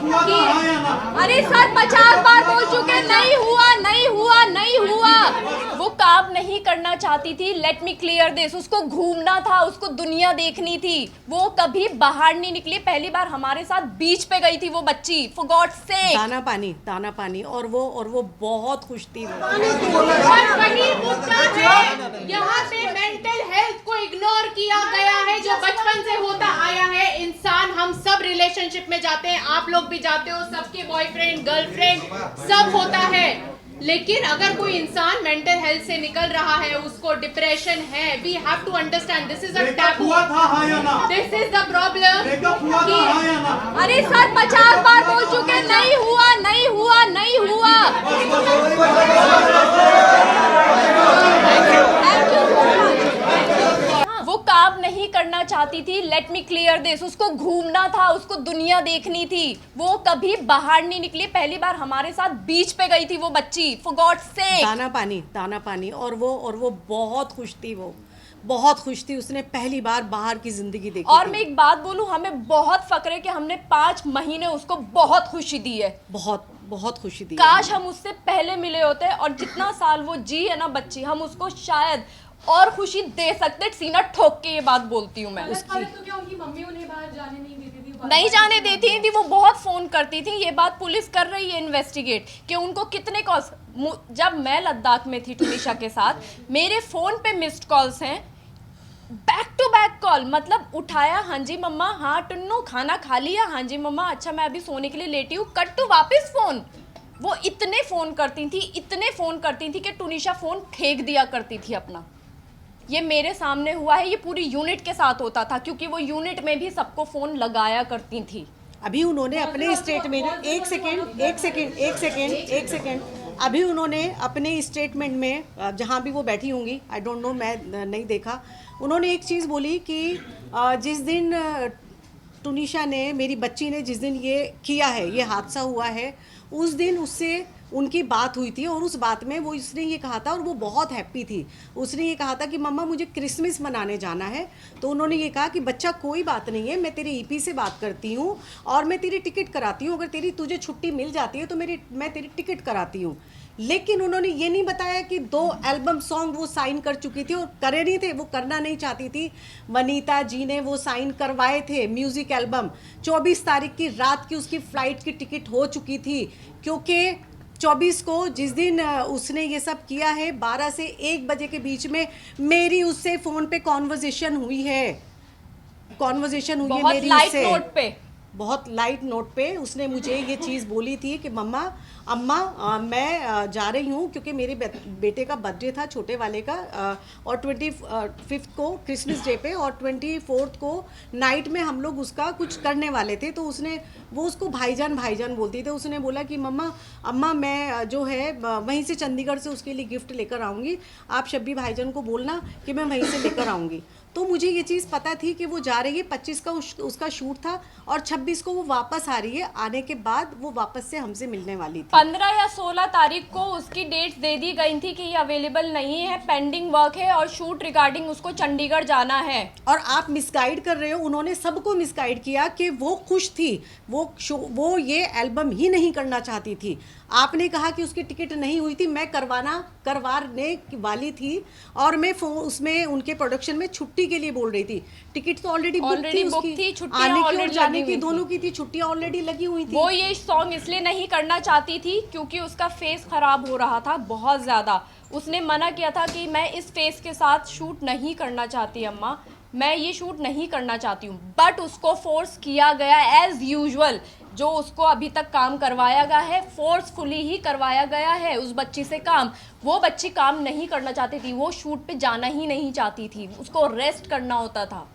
अरे सर 50 बार बोल चुके, नहीं हुआ नहीं हुआ नहीं हुआ। वो काम नहीं करना चाहती थी, लेट मी क्लियर दिस। उसको घूमना था, उसको दुनिया देखनी थी, वो कभी बाहर नहीं निकली। पहली बार हमारे साथ बीच पे गई थी वो बच्ची, फॉर गॉड सेक। दाना पानी और वो बहुत खुश थी। यहाँ पे मेंटल हेल्थ को इग्नोर किया गया है, जो बचपन से होता आया है। इंसान, हम सब रिलेशनशिप में जाते हैं, आप लोग भी जाते हो, सबके बॉयफ्रेंड गर्लफ्रेंड सब होता है। लेकिन अगर कोई इंसान मेंटल हेल्थ से निकल रहा है, उसको डिप्रेशन है, we have to understand this is a taboo, this is the problem. अरे सर 50 बार बोल चुके, नहीं हुआ नहीं हुआ नहीं हुआ। वो काम नहीं करना चाहती थी, लेट मी क्लियर दिस। उसको घूमना था, उसको दुनिया देखनी थी, वो कभी बाहर नहीं निकली। पहली बार हमारे साथ बीच पे गई थी वो बच्ची, फॉर गॉड सेक। दाना पानी और वो बहुत खुश थी। वो बहुत खुश थी, उसने पहली बार बाहर की जिंदगी देखी। और मैं एक बात बोलूं, हमें बहुत फक्र है कि हमने 5 महीने उसको बहुत खुशी दी है, बहुत खुशी दी। काश हम उससे पहले मिले होते, और जितना साल वो जी है ना बच्ची, हम उसको शायद और खुशी दे सकते। सीना ठोक के ये बात बोलती हूँ मैं। उसकी तो क्या उनकी मम्मी उन्हें बाहर जाने नहीं देती थी? नहीं जाने देती थी, वो बहुत फोन करती थी। ये बात पुलिस कर रही है इन्वेस्टिगेट कि उनको कितने कॉल्स। जब मैं लद्दाख में थी टुनिशा के साथ, मेरे फोन पे मिस्ड कॉल्स हैं, बैक टू बैक कॉल। मतलब उठाया, हाँ जी मम्मा, हाँ टुन्नू खाना खा लिया, हाँ जी मम्मा, अच्छा मैं अभी सोने के लिए लेटी हूँ, कट टू वापस फोन। वो इतने फोन करती थी कि टुनिशा फोन फेंक दिया करती थी अपना। ये मेरे सामने हुआ है, ये पूरी यूनिट के साथ होता था, क्योंकि वो यूनिट में भी सबको फोन लगाया करती थी। अभी उन्होंने अपने स्टेटमेंट एक सेकेंड अभी उन्होंने अपने स्टेटमेंट में, जहाँ भी वो बैठी होंगी, आई डोंट नो, मैं नहीं देखा, उन्होंने एक चीज़ बोली कि जिस दिन टुनिशा ने, मेरी बच्ची ने जिस दिन ये किया है, ये हादसा हुआ है, उस दिन उससे उनकी बात हुई थी। और उस बात में वो उसने ये कहा था, और वो बहुत हैप्पी थी, उसने ये कहा था कि मम्मा मुझे क्रिसमस मनाने जाना है। तो उन्होंने ये कहा कि बच्चा कोई बात नहीं है, मैं तेरे ईपी से बात करती हूँ और मैं तेरी टिकट कराती हूँ, अगर तुझे छुट्टी मिल जाती है तो मैं तेरी टिकट कराती हूँ। लेकिन उन्होंने ये नहीं बताया कि 2 एल्बम सॉन्ग वो साइन कर चुकी थी और करे नहीं थे, वो करना नहीं चाहती थी। वनीता जी ने वो साइन करवाए थे म्यूज़िक एल्बम। 24 तारीख की रात की उसकी फ़्लाइट की टिकट हो चुकी थी, क्योंकि 24 को जिस दिन उसने ये सब किया है, 12 से 1 बजे के बीच में मेरी उससे फ़ोन पे कॉन्वर्जेशन हुई है मेरी उससे। बहुत लाइट नोट पे उसने मुझे ये चीज़ बोली थी कि अम्मा मैं जा रही हूँ, क्योंकि मेरे बेटे का बर्थडे था, छोटे वाले का, और 25 को क्रिसमस डे पे, और 24 को नाइट में हम लोग उसका कुछ करने वाले थे। तो वो उसको भाईजान बोलती थी। उसने बोला कि अम्मा मैं जो है वहीं से चंडीगढ़ से उसके लिए गिफ्ट लेकर आऊँगी, आप शब्बी भाईजान को बोलना कि मैं वहीं से लेकर आऊँगी। तो मुझे ये चीज़ पता थी कि वो जा रही है, 25 का उसका शूट था, और 26 को वो वापस आ रही है। आने के बाद वो वापस से हमसे मिलने वाली थी। 15 या 16 तारीख को उसकी डेट्स दे दी गई थी कि ये अवेलेबल नहीं है, पेंडिंग वर्क है, और शूट रिगार्डिंग उसको चंडीगढ़ जाना है। और आप मिसगाइड कर रहे हो, उन्होंने सबको मिसगाइड किया कि वो खुश थी, वो ये एल्बम ही नहीं करना चाहती थी। आपने कहा कि उसकी टिकट नहीं हुई थी, मैं करवाने वाली थी, और मैं उसमें उनके प्रोडक्शन में छुट्टी के लिए बोल रही थी। टिकट तो ऑलरेडी बुक थी, आने की और जाने की दोनों की थी, छुट्टियां ऑलरेडी लगी हुई थी। वो ये सॉन्ग इसलिए नहीं करना चाहती थी क्योंकि उसका फेस खराब हो रहा था बहुत ज़्यादा। उसने मना किया था कि मैं इस फेस के साथ शूट नहीं करना चाहती अम्मा, मैं ये शूट नहीं करना चाहती हूँ। बट उसको फोर्स किया गया एज यूजुअल, जो उसको अभी तक काम करवाया गया है, फोर्सफुली ही करवाया गया है उस बच्ची से काम। वो बच्ची काम नहीं करना चाहती थी, वो शूट पे जाना ही नहीं चाहती थी, उसको रेस्ट करना होता था।